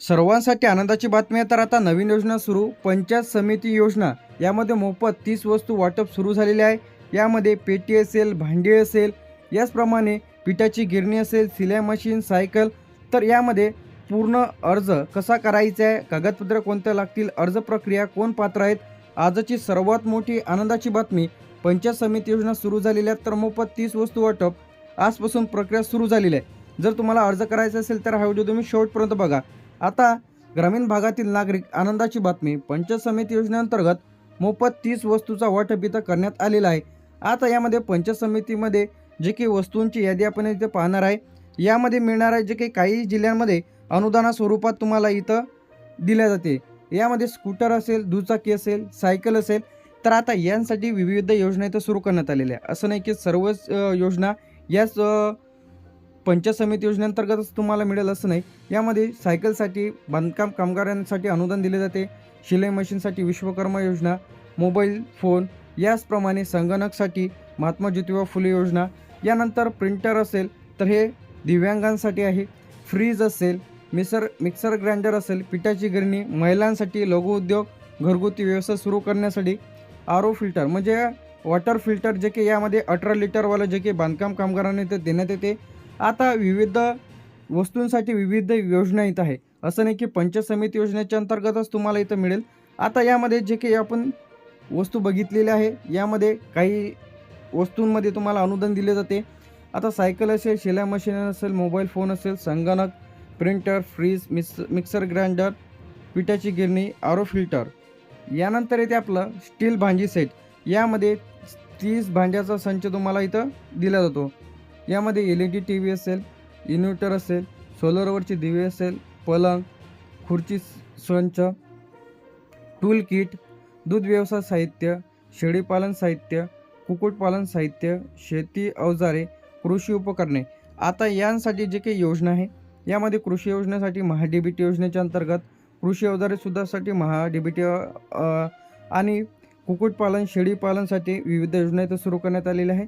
सर्वांसाठी आनंदाची बातमी आहे. तर आता नवीन योजना सुरू, पंचायत समिती योजना. यामध्ये मोफत 30 वस्तू वाटप सुरू झालेले आहे. यामध्ये पेटी असेल, भांडी असेल, याचप्रमाणे पिठाची गिरणी असेल, सिलाई मशीन, सायकल. तर यामध्ये पूर्ण अर्ज कसा करायचा आहे, कागदपत्र कोणत्या लागतील, अर्ज प्रक्रिया, कोण पात्र आहेत. आजची सर्वात मोठी आनंदाची बातमी, पंचायत समिती योजना सुरू झालेली आहे. तर मोफत 30 वस्तू वाटप आजपासून प्रक्रिया सुरू झालेली आहे. जर तुम्हाला अर्ज करायचा असेल तर हा व्हिडिओ तुम्ही शेवटपर्यंत बघा. आता ग्रामीण भागातील नागरिक आनंदाची बातमी, पंचायत समिती योजनेअंतर्गत मोफत 30 वस्तूचा वाटप इथं करण्यात आलेला आहे. आता यामध्ये पंचायत समितीमध्ये जे काही वस्तूंची यादी आपण इथे पाहणार आहे, यामध्ये मिळणार आहे जे काही जिल्ह्यांमध्ये अनुदाना स्वरूपात तुम्हाला इथं दिल्या जाते. यामध्ये स्कूटर असेल, दुचाकी असेल, सायकल असेल. तर आता यांसाठी विविध योजना इथं सुरू करण्यात आलेल्या आहे. असं नाही की सर्वच योजना याच पंचायत समिती योजनेअंतर्गतच तुम्हाला मिळेल असं नाही. यामध्ये सायकलसाठी, बांधकाम कामगारांसाठी अनुदान दिले जाते, शिलाई मशीनसाठी विश्वकर्मा योजना, मोबाईल फोन, याचप्रमाणे संगणकसाठी महात्मा ज्योतिबा फुले योजना. यानंतर प्रिंटर असेल तर हे दिव्यांगांसाठी आहे. फ्रीज असेल, मिक्सर ग्राइंडर असेल, पिठाची गिरणी, महिलांसाठी, लघुउद्योग, घरगुती व्यवसाय सुरू करण्यासाठी, आर ओ फिल्टर म्हणजे वॉटर फिल्टर जे की यामध्ये 18 लिटरवालं जे की बांधकाम कामगारांना ते देण्यात येते. आता विविध वस्तूंसाठी विविध योजना इथं आहे. असं नाही की पंचायत समिती योजनेच्या अंतर्गतच तुम्हाला इथं मिळेल. आता यामध्ये जे काही आपण वस्तू बघितलेल्या आहे, यामध्ये काही वस्तूंमध्ये तुम्हाला अनुदान दिले जाते. आता सायकल असेल, शिलाई मशीन असेल, मोबाईल फोन असेल, संगणक, प्रिंटर, फ्रीज, मिक्सर ग्राइंडर, पिठाची गिरणी, आर ओ फिल्टर. यानंतर येते आपलं स्टील भांडी सेट. यामध्ये 30 भांड्याचा संच तुम्हाला इथं दिला जातो. यामध्ये LED TV असेल, इन्व्हर्टर असेल, सोलरवरचे दिवे असेल, पलंग, खुर्ची संच, टूल किट, दूध व्यवसाय साहित्य, शेळीपालन साहित्य, कुक्कुटपालन साहित्य, शेती अवजारे, कृषी उपकरणे. आता यांसाठी जे काही योजना आहे, यामध्ये कृषी योजनेसाठी महा-DBT योजनेच्या अंतर्गत कृषी अवजारे सुद्धासाठी महा-DBT आणि कुक्कुटपालन, शेळीपालनसाठी विविध योजना इथं सुरू करण्यात आलेल्या आहे.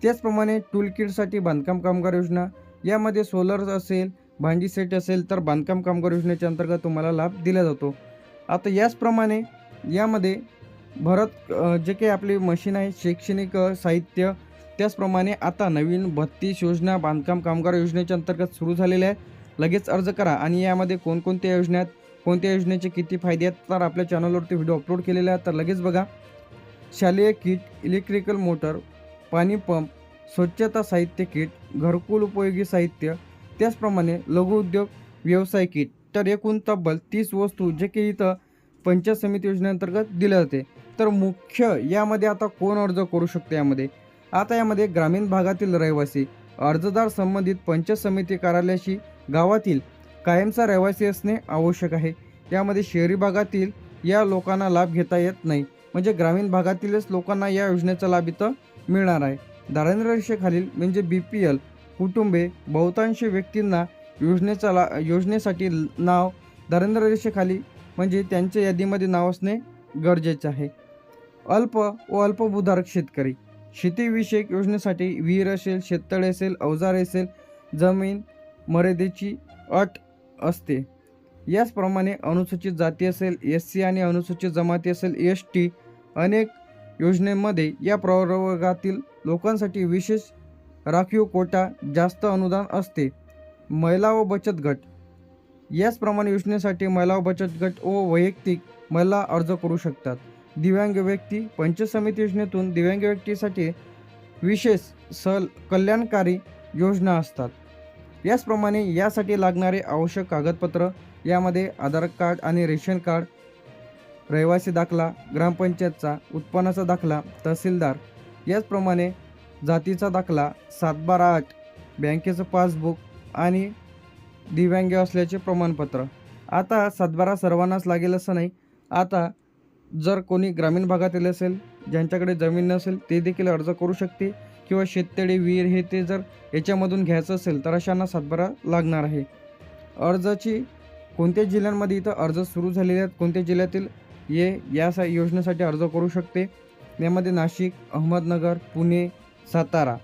त्याचप्रमाणे टूल किटसाठी बांधकाम कामगार योजना. यामध्ये सोलर असेल, भांडी सेट असेल तर बांधकाम कामगार योजनेच्या अंतर्गत तुम्हाला लाभ दिला जातो. आता याचप्रमाणे यामध्ये जे काही आपली मशीन आहे, शैक्षणिक साहित्य, त्याचप्रमाणे आता नवीन 32 योजना बांधकाम कामगार योजनेच्या अंतर्गत सुरू झालेल्या आहे. लगेच अर्ज करा. आणि यामध्ये कोणकोणत्या योजना आहेत, कोणत्या योजनेचे किती फायदे आहेत, तर आपल्या चॅनलवरती व्हिडिओ अपलोड केलेले आहेत, तर लगेच बघा. शालेय किट, इलेक्ट्रिकल मोटर, पाणी पंप, स्वच्छता साहित्य किट, घरकुल उपयोगी साहित्य, त्याचप्रमाणे लघुउद्योग व्यवसाय किट. तर एकूण तब्बल 30 वस्तू जे की इथं पंचायत समिती योजनेअंतर्गत दिल्या जाते. तर मुख्य यामध्ये आता कोण अर्ज करू शकते यामध्ये, आता यामध्ये ग्रामीण भागातील रहिवासी अर्जदार संबंधित पंचायत समिती कार्यालयाशी गावातील कायमचा रहिवासी असणे आवश्यक आहे. यामध्ये शहरी भागातील या लोकांना लाभ घेता येत नाही. म्हणजे ग्रामीण भागातीलच लोकांना या योजनेचा लाभ इथं मिळणार आहे. दारिद्र्य रेषेखालील म्हणजे BPL कुटुंबे बहुतांश व्यक्तींना योजनेसाठी नाव दारिद्र्य रेषेखाली म्हणजे त्यांच्या यादीमध्ये नाव असणे गरजेचे आहे. अल्प व अल्पभूधारक शेतकरी शेतीविषयक योजनेसाठी विहीर असेल, शेततळे असेल, अवजारे असेल, जमीन मर्यादेची अट असते. याचप्रमाणे अनुसूचित जाती असेल, SC आणि अनुसूचित जमाती असेल, ST, अनेक योजनेमध्ये या प्रवर्गातील लोकांसाठी विशेष राखीव कोटा, जास्त अनुदान असते. महिला व बचत गट, याचप्रमाणे योजनेसाठी महिला व बचत गट व वैयक्तिक महिला अर्ज करू शकतात. दिव्यांग व्यक्ती, पंचायत समिती योजनेतून दिव्यांग व्यक्तीसाठी विशेष कल्याणकारी योजना असतात. याचप्रमाणे यासाठी लागणारे आवश्यक कागदपत्र, यामध्ये आधार कार्ड आणि रेशन कार्ड, रहिवासी दाखला, ग्रामपंचायतचा उत्पन्नाचा दाखला, तहसीलदार, याचप्रमाणे जातीचा दाखला, 7/12/8, बँकेचं पासबुक आणि दिव्यांग असल्याचे प्रमाणपत्र. आता 7/12 सर्वांनाच लागेल असं नाही. आता जर कोणी ग्रामीण भागातील असेल, ज्यांच्याकडे जमीन नसेल, ते देखील अर्ज करू शकते. किंवा शेततळे, विहीर हे ते जर याच्यामधून घ्यायचं असेल तर अशांना 7/12 लागणार आहे. अर्जाची कोणत्या जिल्ह्यांमध्ये इथं अर्ज सुरू झालेले आहेत, कोणत्या जिल्ह्यातील या योजनेसाठी अर्ज करू शकते, यामध्ये नाशिक, अहमदनगर, पुणे, सातारा.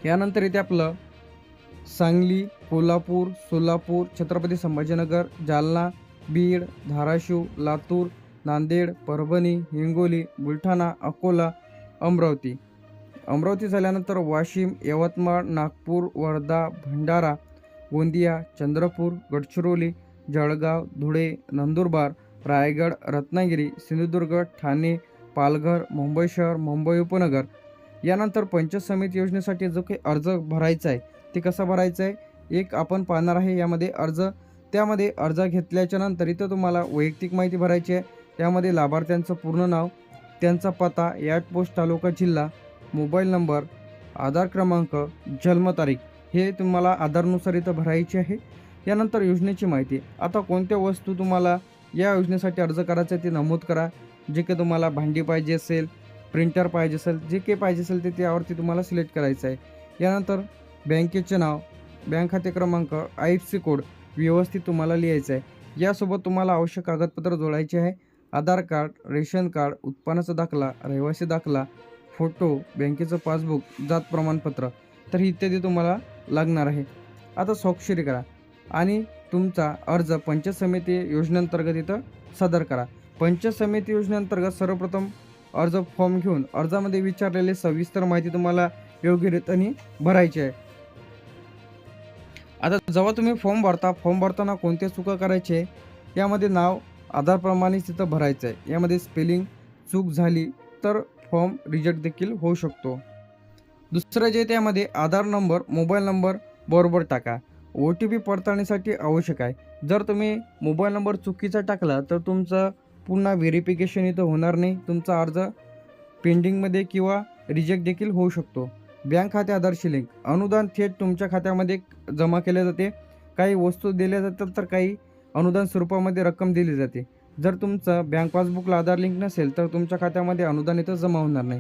यानंतर इथे आपलं सांगली, कोल्हापूर, सोलापूर, छत्रपती संभाजीनगर, जालना, बीड, धाराशिव, लातूर, नांदेड, परभणी, हिंगोली, बुलढाणा, अकोला, अमरावती. अमरावती झाल्यानंतर वाशिम, यवतमाळ, नागपूर, वर्धा, भंडारा, गोंदिया, चंद्रपूर, गडचिरोली, जळगाव, धुळे, नंदुरबार, रायगड, रत्नागिरी, सिंधुदुर्ग, ठाणे, पालघर, मुंबई शहर, मुंबई उपनगर. यानंतर पंचायत समिती योजनेसाठी जो काही अर्ज भरायचा आहे ते कसा भरायचा आहे एक आपण पाहणार आहे यामध्ये अर्ज. त्यामध्ये अर्ज घेतल्याच्या नंतर इथं तुम्हाला वैयक्तिक माहिती भरायची आहे. त्यामध्ये लाभार्थ्यांचं पूर्ण नाव, त्यांचा पत्ता, यार्ड पोस्ट, तालुका, जिल्हा, मोबाईल नंबर, आधार क्रमांक, जन्मतारीख हे तुम्हाला आधारनुसार इथं भरायची आहे. यानंतर योजनेची माहिती. आता कोणत्या वस्तू तुम्हाला या योजनेसाठी अर्ज करायचं आहे ते नमूद करा. जे काही तुम्हाला भांडी पाहिजे असेल, प्रिंटर पाहिजे असेल, जे काही पाहिजे असेल ते त्यावरती तुम्हाला सिलेक्ट करायचं आहे. यानंतर बँकेचे नाव, बँक खाते क्रमांक, IFSC कोड व्यवस्थित तुम्हाला लिहायचं आहे. यासोबत तुम्हाला आवश्यक कागदपत्र जोडायचे आहे. आधार कार्ड, रेशन कार्ड, उत्पन्नाचा दाखला, रहिवासी दाखला, फोटो, बँकेचं पासबुक, जात प्रमाणपत्र तर इत्यादी तुम्हाला लागणार आहे. आता स्वाक्षरी करा आणि तुमचा अर्ज पंचायत समिती योजनेअंतर्गत इथं सादर करा. पंचायत समिती योजनेअंतर्गत सर्वप्रथम अर्ज फॉर्म घेऊन अर्जामध्ये विचारलेले सविस्तर माहिती तुम्हाला योग्य रीतीने भरायची आहे. आता जेव्हा तुम्ही फॉर्म भरताना कोणत्या चुका करायचे यामध्ये नाव आधारप्रमाणेच तिथं भरायचं आहे. यामध्ये स्पेलिंग चूक झाली तर फॉर्म रिजेक्ट देखील होऊ शकतो. दुसरं जे त्यामध्ये आधार नंबर, मोबाईल नंबर बरोबर टाका. OTP पडताळणीसाठी आवश्यक आहे. जर तुम्ही मोबाईल नंबर चुकीचा टाकला तर तुमचं पुन्हा व्हेरिफिकेशन इथं होणार नाही. तुमचा अर्ज पेंडिंगमध्ये किंवा रिजेक्ट देखील होऊ शकतो. बँक खाते आधारशी लिंक. अनुदान थेट तुमच्या खात्यामध्ये जमा केले जाते. काही वस्तू दिल्या जातात तर काही अनुदान स्वरूपामध्ये रक्कम दिली जाते. जर तुमचं बँक पासबुकला आधार लिंक नसेल तर तुमच्या खात्यामध्ये अनुदान इथं जमा होणार नाही.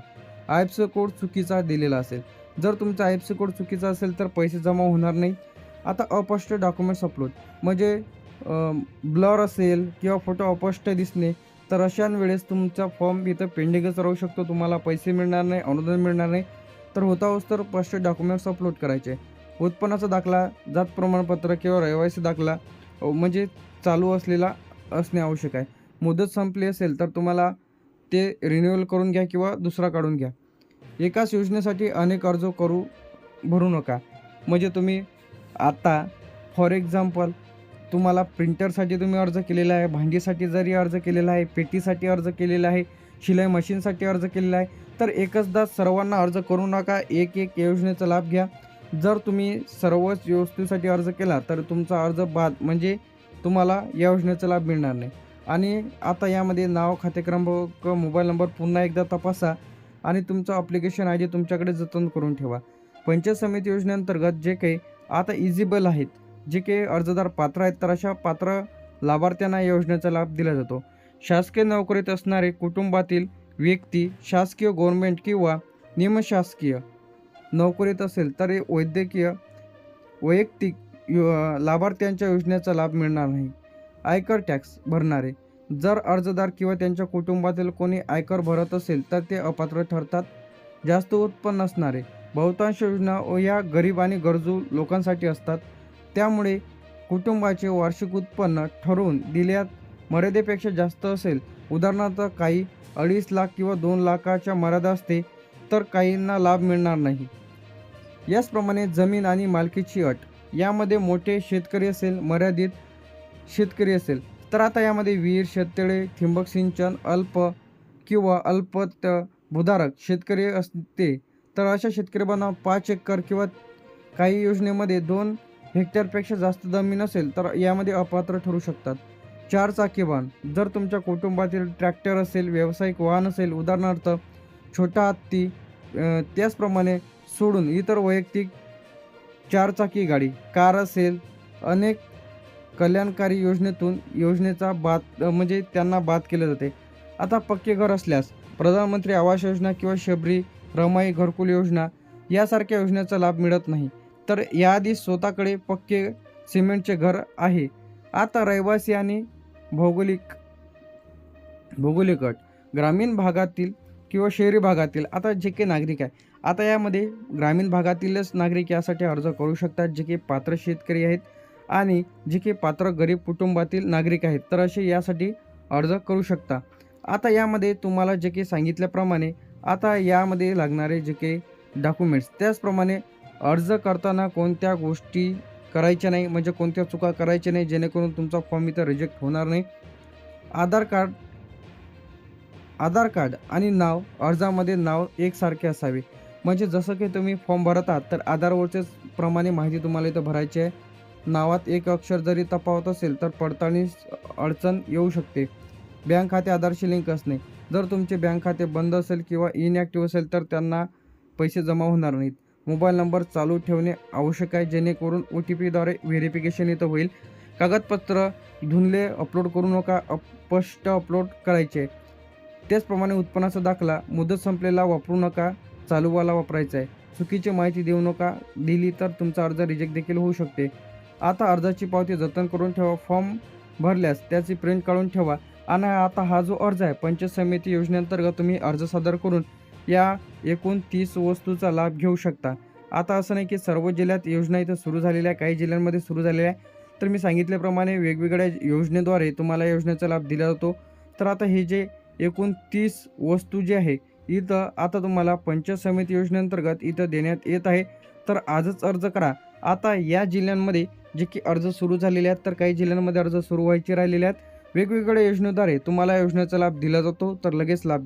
IFSC कोड चुकीचा दिलेला असेल. जर तुमचा IFSC कोड चुकीचा असेल तर पैसे जमा होणार नाही. आता अस्पष्ट डॉक्युमेंट्स अपलोड म्हणजे ब्लर असेल किंवा फोटो अस्पष्ट दिसणे तर अशा वेळेस तुमचा फॉर्म इथं पेंडिंगच राहू शकतो. तुम्हाला पैसे मिळणार नाही, अनुदान मिळणार नाही. तर तर स्पष्ट डॉक्युमेंट्स अपलोड करायचे. उत्पन्नाचा दाखला, जात प्रमाणपत्र किंवा रहिवासी दाखला म्हणजे चालू असलेला असणे आवश्यक आहे. मुदत संपली असेल तर तुम्हाला ते रिन्युअल करून घ्या किंवा दुसरा काढून घ्या. एकाच योजनेसाठी अनेक अर्ज भरू नका. म्हणजे तुम्ही आता फॉर एक्झाम्पल तुम्हाला प्रिंटरसाठी तुम्ही अर्ज केलेला आहे, भांडीसाठी जरी अर्ज केलेला आहे, पेटीसाठी अर्ज केलेला आहे, शिलाई मशीनसाठी अर्ज केलेला आहे तर एकचदा सर्वांना अर्ज करू नका. एक योजनेचा लाभ घ्या. जर तुम्ही सर्वच वस्तूसाठी अर्ज केला तर तुमचा अर्ज बाद म्हणजे तुम्हाला या योजनेचा लाभ मिळणार नाही. आणि आता यामध्ये नाव, खाते क्रमांक, मोबाईल नंबर पुन्हा एकदा तपासा आणि तुमचं ॲप्लिकेशन ID तुमच्याकडे जतन करून ठेवा. पंचायत समिती योजनेअंतर्गत जे काही आता इजिबल आहेत, जे काही अर्जदार पात्र आहेत तर अशा पात्र लाभार्थ्यांना या योजनेचा लाभ दिला जातो. शासकीय नोकरीत असणारे कुटुंबातील व्यक्ती शासकीय, गव्हर्नमेंट किंवा निमशासकीय नोकरीत असेल तर वैयक्तिक लाभार्थ्यांच्या योजनेचा लाभ मिळणार नाही. आयकर टॅक्स भरणारे. जर अर्जदार किंवा त्यांच्या कुटुंबातील कोणी आयकर भरत असेल तर ते अपात्र ठरतात. जास्त उत्पन्न असणारे. बहुतांश योजना या गरीब आणि गरजू लोकांसाठी असतात. त्यामुळे कुटुंबाचे वार्षिक उत्पन्न ठरवून दिल्यात मर्यादेपेक्षा जास्त असेल, उदाहरणार्थ काही 2.5 लाख किंवा 2 लाखाच्या मर्यादा असते तर काहींना लाभ मिळणार नाही. याचप्रमाणे जमीन आणि मालकीची अट. यामध्ये मोठे शेतकरी असेल, मर्यादित शेतकरी असेल तर आता यामध्ये विहीर, शेततळे, ठिबक सिंचन, अल्प किंवा भूधारक शेतकरी असते तर अशा शेतकऱ्यांना 5 एकर किंवा काही योजनेमध्ये 2 हेक्टरपेक्षा जास्त जमीन असेल तर यामध्ये अपात्र ठरू शकतात. 4 चाकी वाहन. जर तुमच्या कुटुंबातील ट्रॅक्टर असेल, व्यावसायिक वाहन असेल, उदाहरणार्थ छोटा हत्ती, त्याचप्रमाणे सोडून इतर वैयक्तिक 4 चाकी गाडी, कार असेल, अनेक कल्याणकारी योजनेतून योजनेचा म्हणजे त्यांना बाद केले जाते. आता पक्के घर असल्यास प्रधानमंत्री आवास योजना किंवा शबरी, रमाई घरकुल योजना यासारख्या योजनेचा लाभ मिळत नाही. तर याआधी स्वतःकडे पक्के सिमेंटचे घर आहे. आता रहिवासी आणि भौगोलिक अट. ग्रामीण भागातील किंवा शहरी भागातील आता जे काही नागरिक आहे आता यामध्ये ग्रामीण भागातीलच नागरिक यासाठी अर्ज करू शकतात, जे की पात्र शेतकरी आहेत आणि जे की पात्र गरीब कुटुंबातील नागरिक आहेत, तर असे यासाठी अर्ज करू शकता. आता यामध्ये तुम्हाला जे काही सांगितल्याप्रमाणे आता यामध्ये लागणारे जे काही डॉक्युमेंट्स, त्याचप्रमाणे अर्ज करताना कोणत्या गोष्टी करायच्या नाही, म्हणजे कोणत्या चुका करायच्या नाही, जेणेकरून तुमचा फॉर्म इथं रिजेक्ट होणार नाही. आधार कार्ड आणि नाव, अर्जामध्ये नाव एकसारखे असावे. म्हणजे जसं की तुम्ही फॉर्म भरत आहात तर आधारवरच्याच प्रमाणे माहिती तुम्हाला इथं भरायची आहे. नावात एक अक्षर जरी तफावत असेल तर पडताळणीस अडचण येऊ शकते. बँक खाते आधारशी लिंक असणे. जर तुमचे बँक खाते बंद असेल किंवा इनॲक्टिव्ह असेल तर त्यांना पैसे जमा होणार नाहीत. मोबाईल नंबर चालू ठेवणे आवश्यक आहे, जेणेकरून OTPद्वारे व्हेरिफिकेशन इथं होईल. कागदपत्र धुनले अपलोड करू नका, अस्पष्ट अपलोड करायचे. त्याचप्रमाणे उत्पन्नाचा दाखला मुदत संपलेला वापरू नका, चालूवाला वापरायचा आहे. चुकीची माहिती देऊ नका, दिली तर तुमचा अर्ज रिजेक्ट देखील होऊ शकते. आता अर्जाची पावती जतन करून ठेवा. फॉर्म भरल्यास त्याची प्रिंट काढून ठेवा. आणि आता हा जो अर्ज आहे, पंचायत समिती योजनेअंतर्गत तुम्ही अर्ज सादर करून या एकूण 30 वस्तूचा लाभ घेऊ शकता. आता असं नाही की सर्व जिल्ह्यात योजना इथं सुरू झालेल्या आहे, काही जिल्ह्यांमध्ये सुरू झालेल्या आहे. तर मी सांगितल्याप्रमाणे वेगवेगळ्या योजनेद्वारे तुम्हाला योजनेचा लाभ दिला जातो. तर आता हे जे एकूण 30 वस्तू जे आहे इथं आता तुम्हाला पंचायत समिती योजनेअंतर्गत इथं देण्यात येत आहे. तर आजच अर्ज करा. आता या जिल्ह्यांमध्ये जे की अर्ज सुरू झालेले आहेत, तर काही जिल्ह्यांमध्ये अर्ज सुरू व्हायचे राहिलेले आहेत. वेगवेगळ्या योजनेद्वारे तुम्हाला योजनेचा लाभ दिला जातो, तर लगेच लाभ